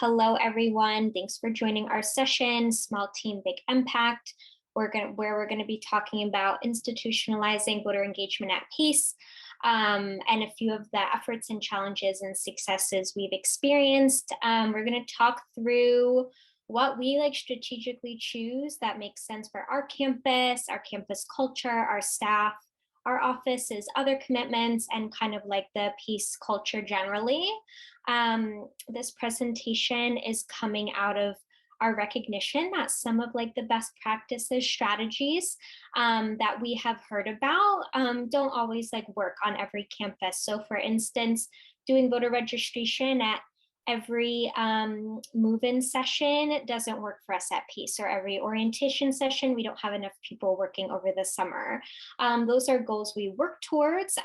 Hello, everyone. Thanks for joining our session, Small Team, Big Impact, where we're going to be talking about institutionalizing voter engagement at pace, and a few of the efforts and challenges and successes we've experienced. We're going to talk through what we strategically choose that makes sense for our campus culture, our staff, our office's other commitments, and kind of the peace culture generally. This presentation is coming out of our recognition that some of the best practices strategies that we have heard about don't always work on every campus. So for instance, doing voter registration at every move-in session doesn't work for us at Pace, or every orientation session. We don't have enough people working over the summer. Those are goals we work towards,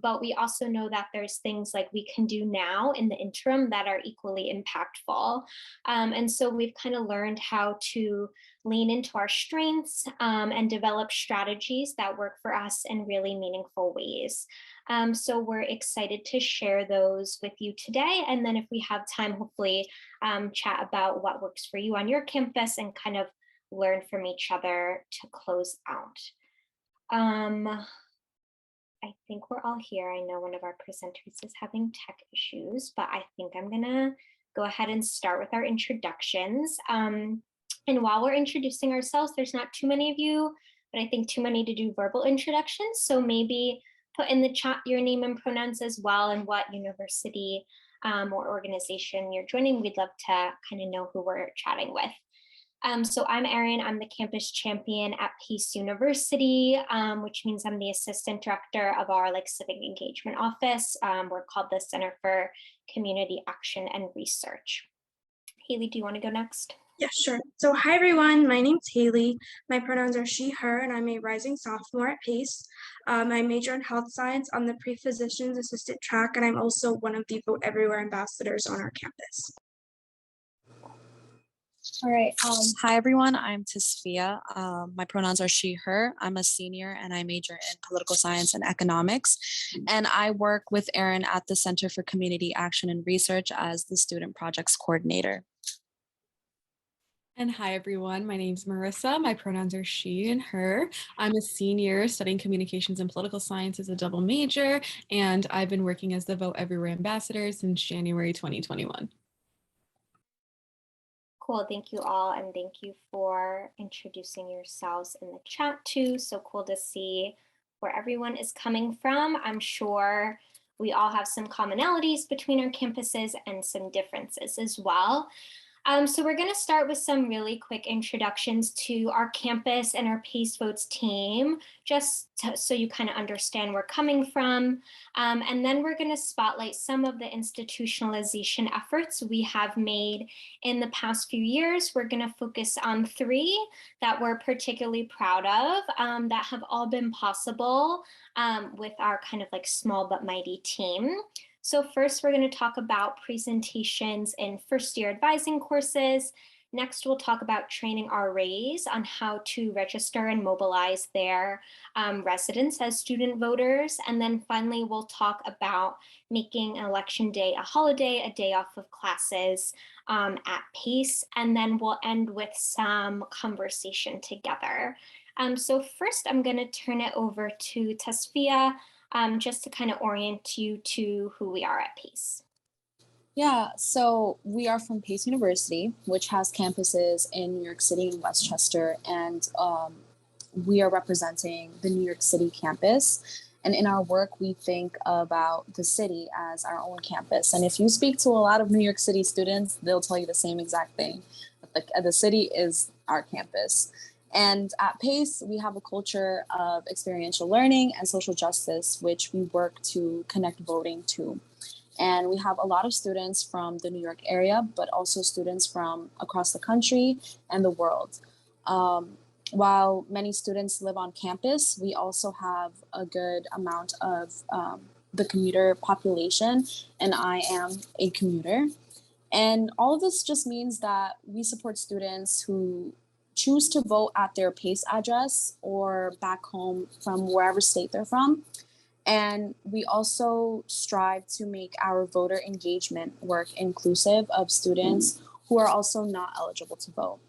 but we also know that there's things we can do now in the interim that are equally impactful. And so we've kind of learned how to lean into our strengths and develop strategies that work for us in really meaningful ways. So we're excited to share those with you today. And then if we have time, hopefully chat about what works for you on your campus and kind of learn from each other to close out. I think we're all here. I know one of our presenters is having tech issues, but I think I'm gonna go ahead and start with our introductions. And while we're introducing ourselves, there's not too many of you, but I think too many to do verbal introductions. So maybe put in the chat your name and pronouns as well, and what university or organization you're joining. We'd love to kind of know who we're chatting with. So I'm Erin. I'm the campus champion at Pace University, which means I'm the assistant director of our civic engagement office. We're called the Center for Community Action and Research. Hayley, do you want to go next? Yeah, sure. So hi, everyone. My name's Hayley. My pronouns are she, her, and I'm a rising sophomore at Pace. I major in health science on the pre-physicians assistant track, and I'm also one of the Vote Everywhere ambassadors on our campus. All right. Hi, everyone. I'm Tasfia. My pronouns are she, her. I'm a senior, and I major in political science and economics. And I work with Erin at the Center for Community Action and Research as the Student Projects Coordinator. And hi, everyone. My name's Marisa. My pronouns are she and her. I'm a senior studying communications and political science as a double major, and I've been working as the Vote Everywhere ambassador since January 2021. Cool. Thank you all. And thank you for introducing yourselves in the chat too. So cool to see where everyone is coming from. I'm sure we all have some commonalities between our campuses and some differences as well. So we're going to start with some really quick introductions to our campus and our Pace Votes team, so you kind of understand where we're coming from. And then we're going to spotlight some of the institutionalization efforts we have made in the past few years. We're going to focus on 3 that we're particularly proud of, that have all been possible with our kind of small but mighty team. So first, we're going to talk about presentations in first-year advising courses. Next, we'll talk about training RAs on how to register and mobilize their residents as student voters. And then finally, we'll talk about making election day a holiday, a day off of classes at Pace. And then we'll end with some conversation together. So first, I'm going to turn it over to Tasfia, just to kind of orient you to who we are at Pace. Yeah, so we are from Pace University, which has campuses in New York City and Westchester, and we are representing the New York City campus. And in our work, we think about the city as our own campus. And if you speak to a lot of New York City students, they'll tell you the same exact thing. The city is our campus. And at Pace, we have a culture of experiential learning and social justice, which we work to connect voting to. And we have a lot of students from the New York area, but also students from across the country and the world. While many students live on campus, we also have a good amount of the commuter population, and I am a commuter. And all of this just means that we support students who choose to vote at their Pace address or back home from wherever state they're from. And we also strive to make our voter engagement work inclusive of students who are also not eligible to vote.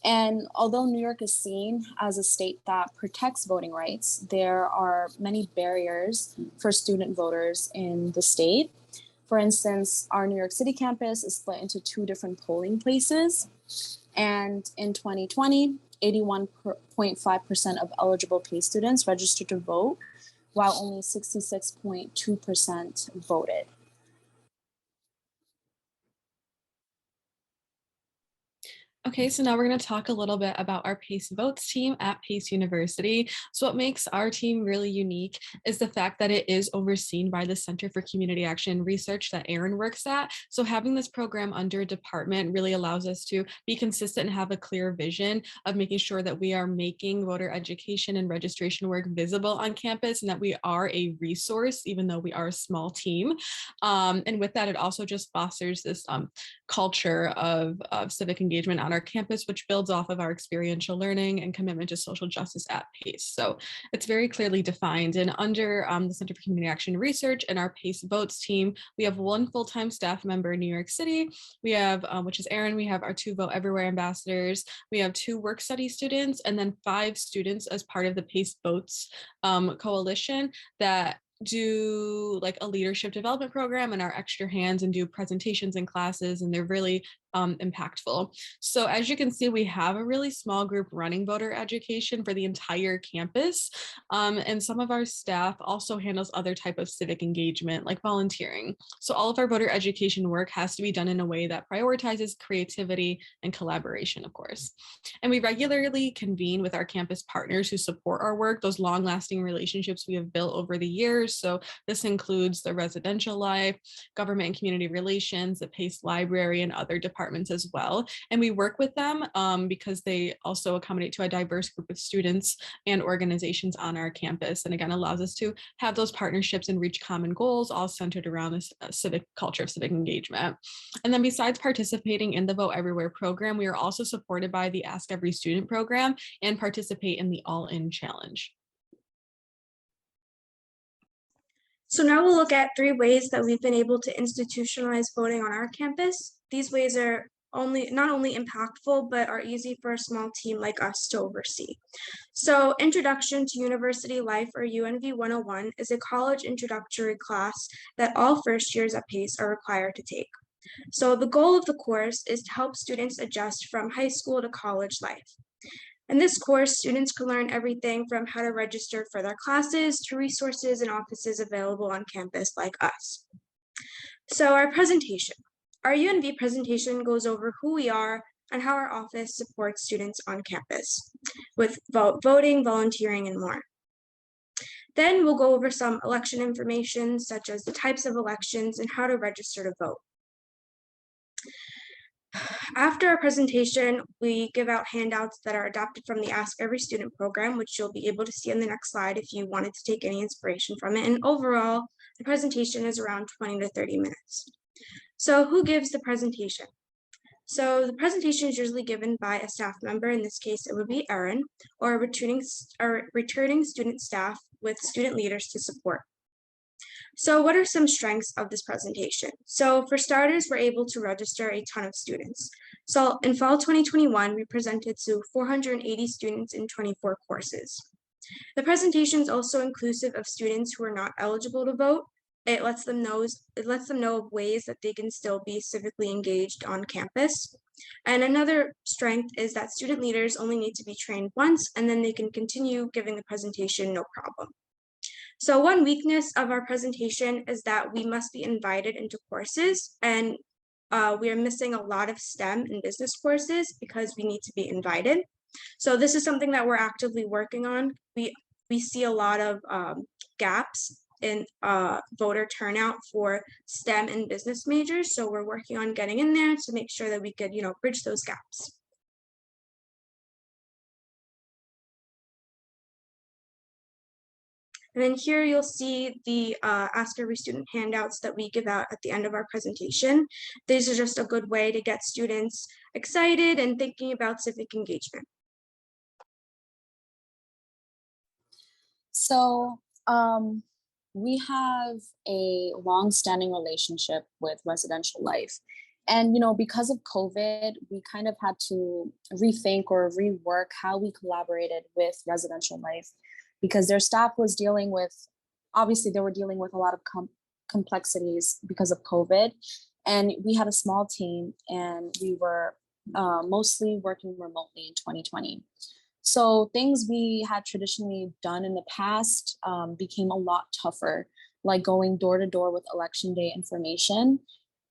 And although New York is seen as a state that protects voting rights, there are many barriers for student voters in the state. For instance, our New York City campus is split into 2 different polling places. And in 2020, 81.5% of eligible PACE students registered to vote, while only 66.2% voted. Okay, so now we're going to talk a little bit about our PACE Votes team at Pace University. So what makes our team really unique is the fact that it is overseen by the Center for Community Action Research that Erin works at. So having this program under a department really allows us to be consistent and have a clear vision of making sure that we are making voter education and registration work visible on campus and that we are a resource, even though we are a small team. And with that, it also just fosters this culture of civic engagement on our campus, which builds off of our experiential learning and commitment to social justice at PACE. So it's very clearly defined. And under the Center for Community Action Research and our PACE Votes team, we have 1 full-time staff member in New York City. We have, which is Erin, we have our 2 Vote Everywhere ambassadors. We have 2 work study students, and then 5 students as part of the PACE Votes coalition that do like a leadership development program and are extra hands and do presentations and classes, and they're really impactful. So as you can see, we have a really small group running voter education for the entire campus. And some of our staff also handles other type of civic engagement like volunteering. So all of our voter education work has to be done in a way that prioritizes creativity and collaboration, of course. And we regularly convene with our campus partners who support our work, those long-lasting relationships we have built over the years. So this includes the residential life, government and community relations, the PACE library, and other departments as well. And we work with them because they also accommodate to a diverse group of students and organizations on our campus. And again, allows us to have those partnerships and reach common goals, all centered around this civic culture of civic engagement. And then besides participating in the Vote Everywhere program, we are also supported by the Ask Every Student program and participate in the All In Challenge. So now we'll look at 3 ways that we've been able to institutionalize voting on our campus. These ways are not only impactful, but are easy for a small team like us to oversee. So Introduction to University Life, or UNV 101, is a college introductory class that all first years at PACE are required to take. So the goal of the course is to help students adjust from high school to college life. In this course, students can learn everything from how to register for their classes to resources and offices available on campus like us. So our presentation. Our UNV presentation goes over who we are and how our office supports students on campus with voting, volunteering, and more. Then we'll go over some election information, such as the types of elections and how to register to vote. After our presentation, we give out handouts that are adapted from the Ask Every Student program, which you'll be able to see on the next slide if you wanted to take any inspiration from it. And overall, the presentation is around 20 to 30 minutes. So who gives the presentation? So the presentation is usually given by a staff member. In this case, it would be Erin, or returning student staff with student leaders to support. So what are some strengths of this presentation? So for starters, we're able to register a ton of students. So in fall 2021, we presented to 480 students in 24 courses. The presentation is also inclusive of students who are not eligible to vote. It lets them know of ways that they can still be civically engaged on campus. And another strength is that student leaders only need to be trained once, and then they can continue giving the presentation no problem. So one weakness of our presentation is that we must be invited into courses, and we are missing a lot of STEM and business courses because we need to be invited. So this is something that we're actively working on. We see a lot of gaps in voter turnout for STEM and business majors. So we're working on getting in there to make sure that we could, bridge those gaps. And then here you'll see the Ask Every Student handouts that we give out at the end of our presentation. These are just a good way to get students excited and thinking about civic engagement. So we have a long-standing relationship with Residential Life, And, you know, because of COVID, we kind of had to rethink or rework how we collaborated with residential life, because their staff was dealing with, obviously, they were dealing with a lot of complexities because of COVID. And we had a small team, and we were mostly working remotely in 2020. So things we had traditionally done in the past became a lot tougher, like going door to door with election day information.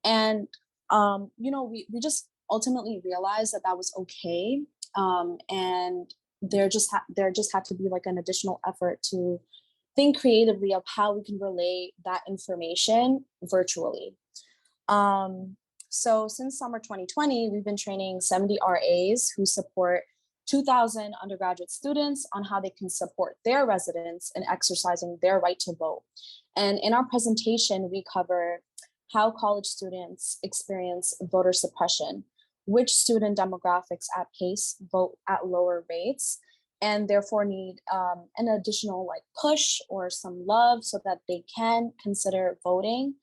And, you know, we just ultimately realized that that was okay. And there just had to be like an additional effort to think creatively of how we can relay that information virtually. So since summer 2020, we've been training 70 RAs who support 2,000 undergraduate students on how they can support their residents in exercising their right to vote. And in our presentation, we cover how college students experience voter suppression, which student demographics at PACE vote at lower rates, and therefore need an additional like push or some love so that they can consider voting.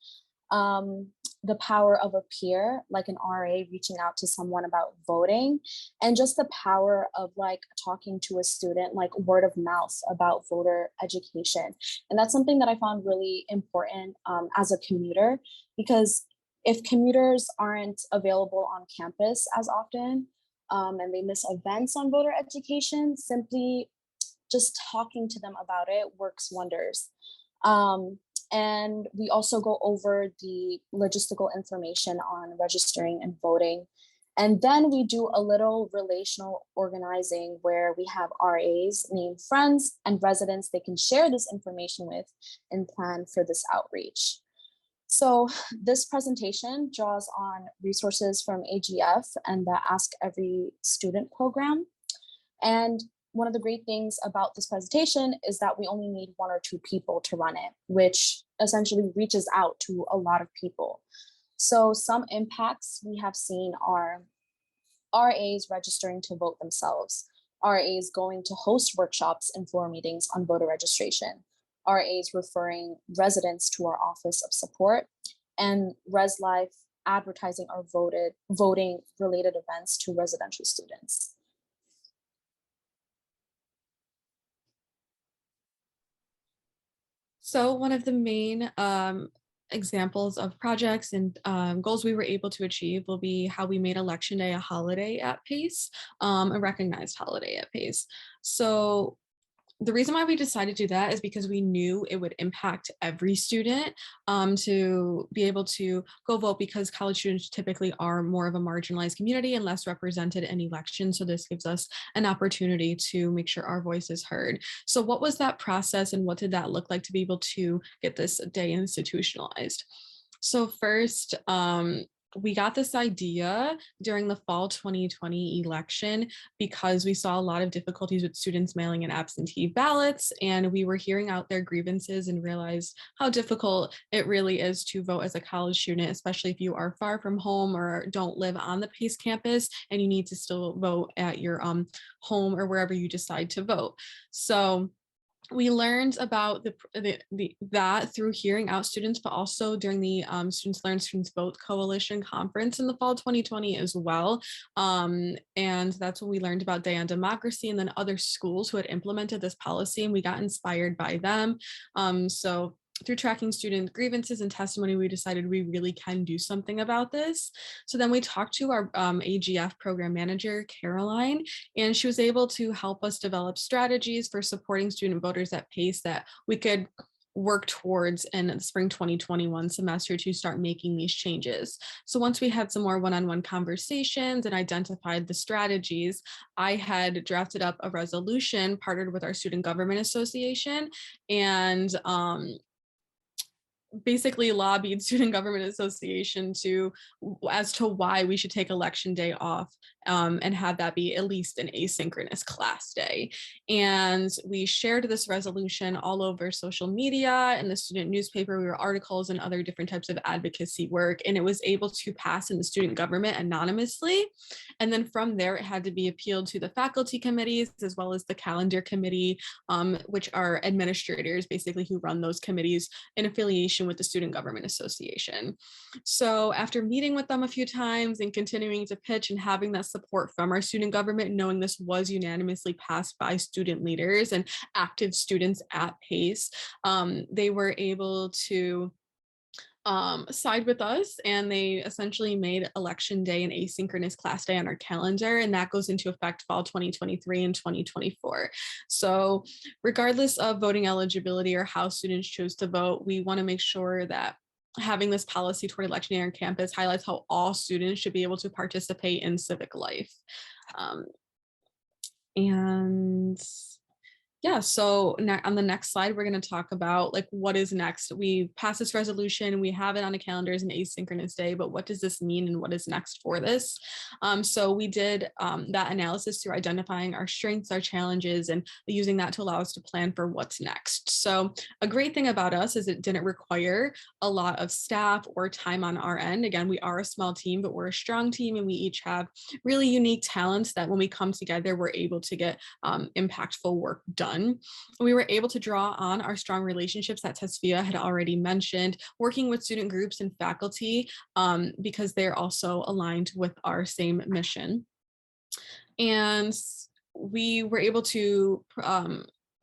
The power of a peer, like an RA reaching out to someone about voting, and just the power of like talking to a student, like word of mouth about voter education. And that's something that I found really important as a commuter, because if commuters aren't available on campus as often and they miss events on voter education, simply just talking to them about it works wonders. And we also go over the logistical information on registering and voting. And then we do a little relational organizing where we have RAs name friends and residents they can share this information with and plan for this outreach. So this presentation draws on resources from AGF and the Ask Every Student program. And one of the great things about this presentation is that we only need 1 or 2 people to run it, which essentially reaches out to a lot of people. So some impacts we have seen are RAs registering to vote themselves, RAs going to host workshops and floor meetings on voter registration, RAs referring residents to our Office of Support, and Res Life advertising our voting related events to residential students. So one of the main examples of projects and goals we were able to achieve will be how we made Election Day a holiday at PACE, a recognized holiday at PACE. So the reason why we decided to do that is because we knew it would impact every student to be able to go vote, because college students typically are more of a marginalized community and less represented in elections. So this gives us an opportunity to make sure our voice is heard. So what was that process and what did that look like to be able to get this day institutionalized? So first, we got this idea during the fall 2020 election because we saw a lot of difficulties with students mailing in absentee ballots, and we were hearing out their grievances and realized how difficult it really is to vote as a college student, especially if you are far from home or don't live on the PACE campus and you need to still vote at your home or wherever you decide to vote. So we learned about that through hearing out students, but also during the Students Learn, Students Vote Coalition conference in the fall 2020 as well. And that's when we learned about Day on Democracy and then other schools who had implemented this policy, and we got inspired by them. So through tracking student grievances and testimony, we decided we really can do something about this. So then we talked to our AGF program manager, Caroline, and she was able to help us develop strategies for supporting student voters at PACE that we could work towards in the spring 2021 semester to start making these changes. So once we had some more one-on-one conversations and identified the strategies, I had drafted up a resolution partnered with our Student Government Association, and basically lobbied Student Government Association as to why we should take Election Day off and have that be at least an asynchronous class day. And we shared this resolution all over social media and the student newspaper. We were articles and other different types of advocacy work, and it was able to pass in the student government anonymously. And then from there, it had to be appealed to the faculty committees as well as the calendar committee, which are administrators basically who run those committees in affiliation collaboration with the Student Government Association. So after meeting with them a few times and continuing to pitch and having that support from our student government, knowing this was unanimously passed by student leaders and active students at PACE, they were able to side with us, and they essentially made election day an asynchronous class day on our calendar, and that goes into effect fall 2023 and 2024. So regardless of voting eligibility or how students choose to vote, we want to make sure that having this policy toward election day on campus highlights how all students should be able to participate in civic life. And yeah, so on the next slide, we're going to talk about like what is next. We passed this resolution, we have it on a calendar as an asynchronous day, but what does this mean and what is next for this? So we did that analysis through identifying our strengths, our challenges, and using that to allow us to plan for what's next. So a great thing about us is it didn't require a lot of staff or time on our end. Again, we are a small team, but we're a strong team, and we each have really unique talents that when we come together, we're able to get impactful work done. We were able to draw on our strong relationships that Tasfia had already mentioned, working with student groups and faculty because they're also aligned with our same mission. And we were able to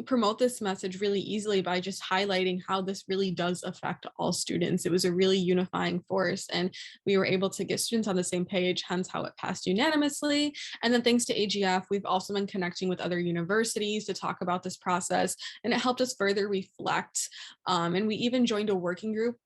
promote this message really easily by just highlighting how this really does affect all students. It was a really unifying force, and we were able to get students on the same page, hence how it passed unanimously. And then thanks to AGF, we've also been connecting with other universities to talk about this process, and it helped us further reflect. And we even joined a working group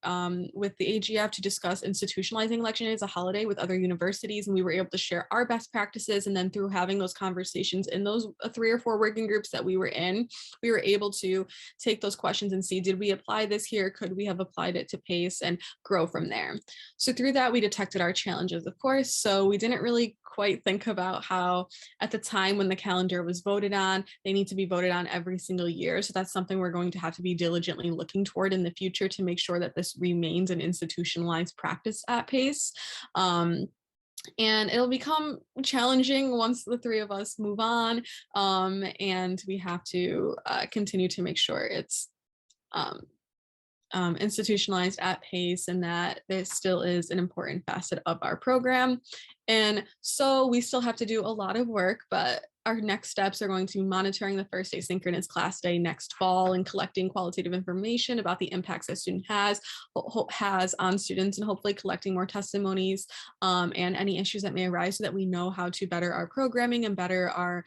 with the AGF to discuss institutionalizing election day as a holiday with other universities, and we were able to share our best practices. And then through having those conversations in those 3 or 4 working groups that we were in, we were able to take those questions and see, did we apply this here? Could we have applied it to PACE, and grow from there? So through that, we detected our challenges, of course. So we didn't really quite think about how at the time when the calendar was voted on, they need to be voted on every single year. So that's something we're going to have to be diligently looking toward in the future to make sure that this remains an institutionalized practice at PACE. And it'll become challenging once the 3 of us move on, and we have to continue to make sure it's institutionalized at PACE, and that this still is an important facet of our program. And so we still have to do a lot of work, but our next steps are going to be monitoring the first asynchronous class day next fall and collecting qualitative information about the impacts a student has on students, and hopefully collecting more testimonies and any issues that may arise so that we know how to better our programming and better our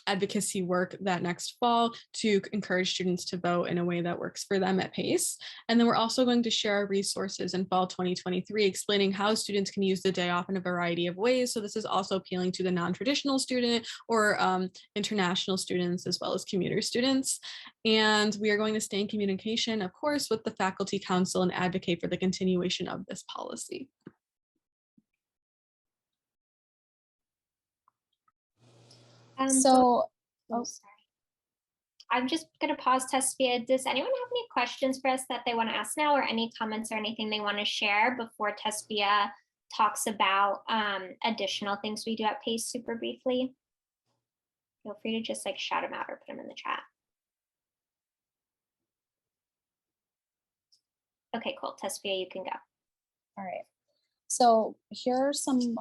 advocacy work that next fall to encourage students to vote in a way that works for them at PACE. And then we're also going to share our resources in fall 2023, explaining how students can use the day off in a variety of ways. So this is also appealing to the non-traditional student or international students, as well as commuter students. And we are going to stay in communication, of course, with the faculty council and advocate for the continuation of this policy. Sorry. I'm just going to pause, Tasfia. Does anyone have any questions for us that they want to ask now, or any comments or anything they want to share before Tasfia talks about additional things we do at PACE super briefly? Feel free to just like shout them out or put them in the chat. Okay, cool. Tasfia, you can go. All right. So here are some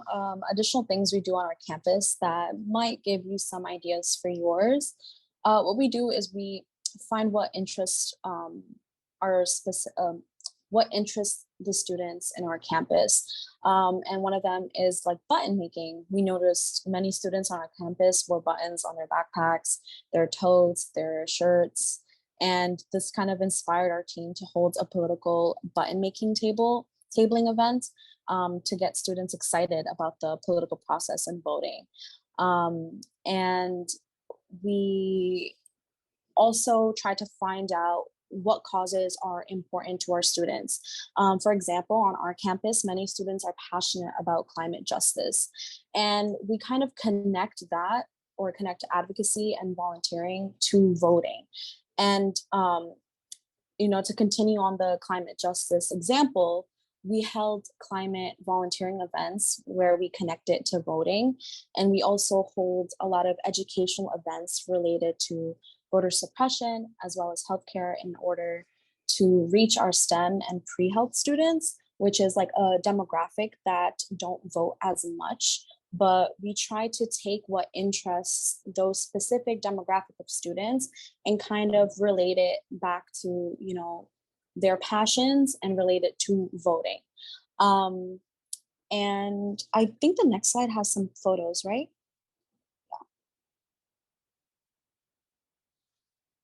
additional things we do on our campus that might give you some ideas for yours. What we do is we find what interests what interests the students in our campus. And one of them is like button making. We noticed many students on our campus wore buttons on their backpacks, their totes, their shirts. And this kind of inspired our team to hold a political button making tabling event to get students excited about the political process and voting. And we also try to find out what causes are important to our students. For example, on our campus, many students are passionate about climate justice. And we kind of connect that, or connect advocacy and volunteering to voting. And, to continue on the climate justice example, we held climate volunteering events where we connect it to voting. And we also hold a lot of educational events related to voter suppression, as well as healthcare, in order to reach our STEM and pre-health students, which is like a demographic that don't vote as much, but we try to take what interests those specific demographic of students and kind of relate it back to, you know, their passions and relate it to voting. And I think the next slide has some photos, right?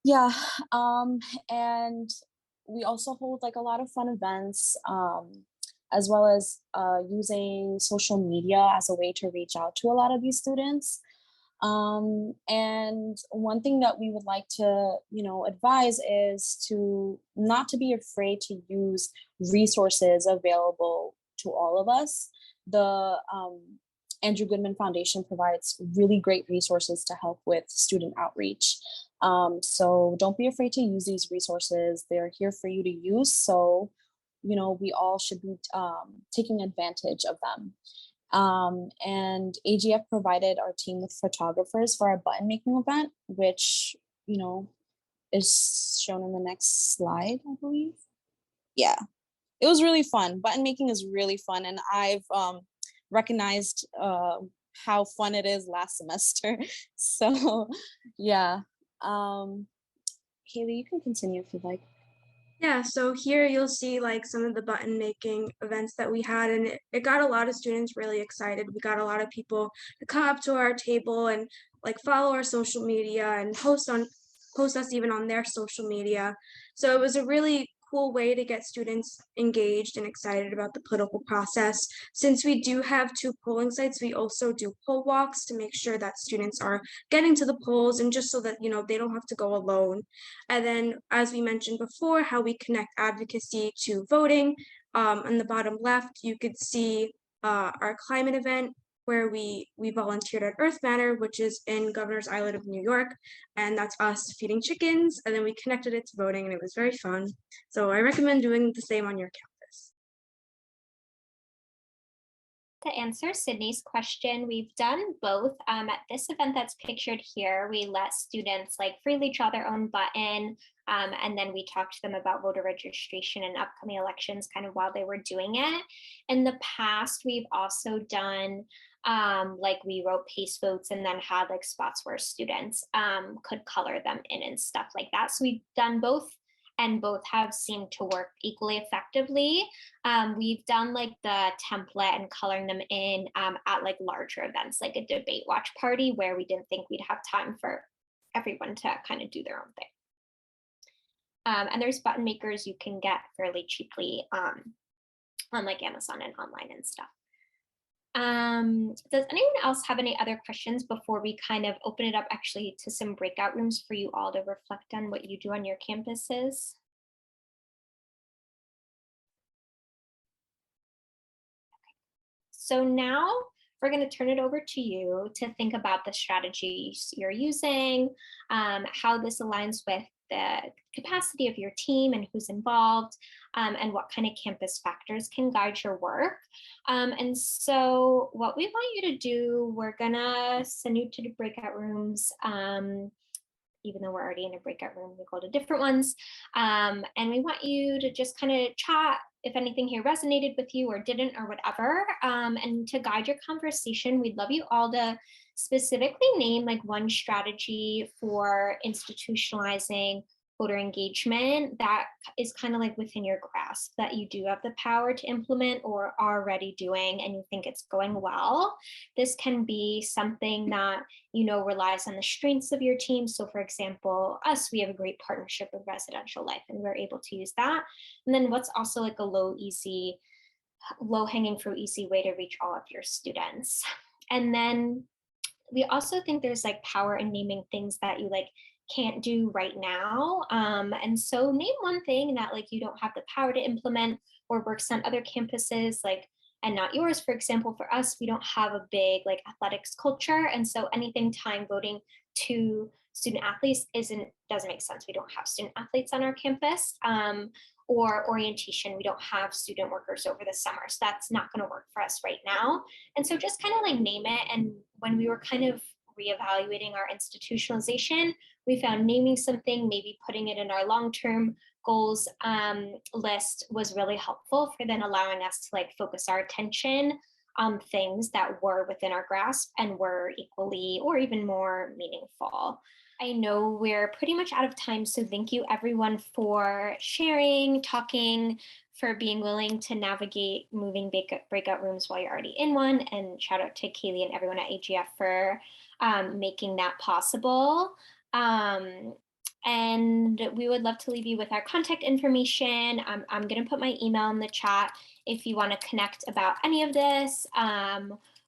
Yeah, and we also hold like a lot of fun events, as well as using social media as a way to reach out to a lot of these students. And one thing that we would like to, you know, advise is to not to be afraid to use resources available to all of us. The Andrew Goodman Foundation provides really great resources to help with student outreach. So don't be afraid to use these resources. They're here for you to use. So, you know, we all should be taking advantage of them. And AGF provided our team with photographers for our button making event, which, you know, is shown in the next slide, I believe. Yeah, it was really fun. Button making is really fun. And I've recognized how fun it is last semester. So yeah. Hayley, you can continue if you'd like. Yeah, so here you'll see like some of the button making events that we had, and it got a lot of students really excited. We got a lot of people to come up to our table and like follow our social media and post us even on their social media. So it was a really cool way to get students engaged and excited about the political process. Since we do have 2 polling sites, we also do poll walks to make sure that students are getting to the polls, and just so that, you know, they don't have to go alone. And then, as we mentioned before, how we connect advocacy to voting. On the bottom left, you could see our climate event where we volunteered at Earth Banner, which is in Governor's Island of New York, and that's us feeding chickens, and then we connected it to voting, and it was very fun. So I recommend doing the same on your campus. To answer Sydney's question, we've done both. At this event that's pictured here, we let students like freely draw their own button, and then we talked to them about voter registration and upcoming elections kind of while they were doing it. In the past, we've also done like we wrote paste votes and then had like spots where students could color them in and stuff like that. So we've done both, and both have seemed to work equally effectively. We've done like the template and coloring them in at like larger events, like a debate watch party, where we didn't think we'd have time for everyone to kind of do their own thing. And there's button makers you can get fairly cheaply on like Amazon and online and stuff. Does anyone else have any other questions before we kind of open it up actually to some breakout rooms for you all to reflect on what you do on your campuses? Okay. So now we're going to turn it over to you to think about the strategies you're using, how this aligns with the capacity of your team and who's involved, and what kind of campus factors can guide your work. And so what we want you to do, we're gonna send you to the breakout rooms. Even though we're already in a breakout room, we go to different ones. And we want you to just kind of chat if anything here resonated with you or didn't or whatever. And to guide your conversation, we'd love you all to specifically name like one strategy for institutionalizing voter engagement that is kind of like within your grasp, that you do have the power to implement or are already doing and you think it's going well. This can be something that, you know, relies on the strengths of your team. So for example, us, we have a great partnership with Residential Life and we're able to use that. And then what's also like a low hanging fruit, easy way to reach all of your students. And then we also think there's like power in naming things that you like can't do right now. And so name one thing that like you don't have the power to implement or works on other campuses, like, and not yours. For example, for us, we don't have a big like athletics culture. And so anything tying voting to student athletes doesn't make sense. We don't have student athletes on our campus. Or orientation, we don't have student workers over the summer. So that's not going to work for us right now. And so just kind of like name it. And when we were kind of reevaluating our institutionalization, we found naming something, maybe putting it in our long-term goals list was really helpful for then allowing us to like focus our attention on things that were within our grasp and were equally or even more meaningful. I know we're pretty much out of time, so thank you everyone for sharing, talking, for being willing to navigate moving breakout rooms while you're already in one, and shout out to Kaylee and everyone at AGF for making that possible. And we would love to leave you with our contact information. I'm going to put my email in the chat if you want to connect about any of this,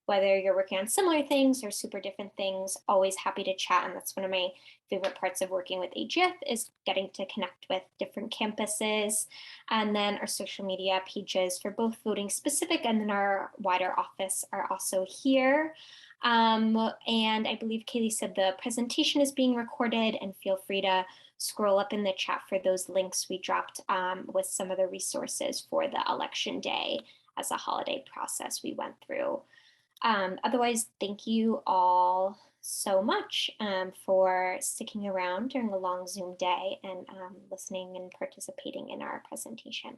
whether you're working on similar things or super different things, always happy to chat. And that's one of my favorite parts of working with AGF is getting to connect with different campuses. And then our social media pages for both voting specific and then our wider office are also here. And I believe Kaylee said the presentation is being recorded, and feel free to scroll up in the chat for those links we dropped with some of the resources for the election day as a holiday process we went through. Otherwise, thank you all so much for sticking around during a long Zoom day and listening and participating in our presentation.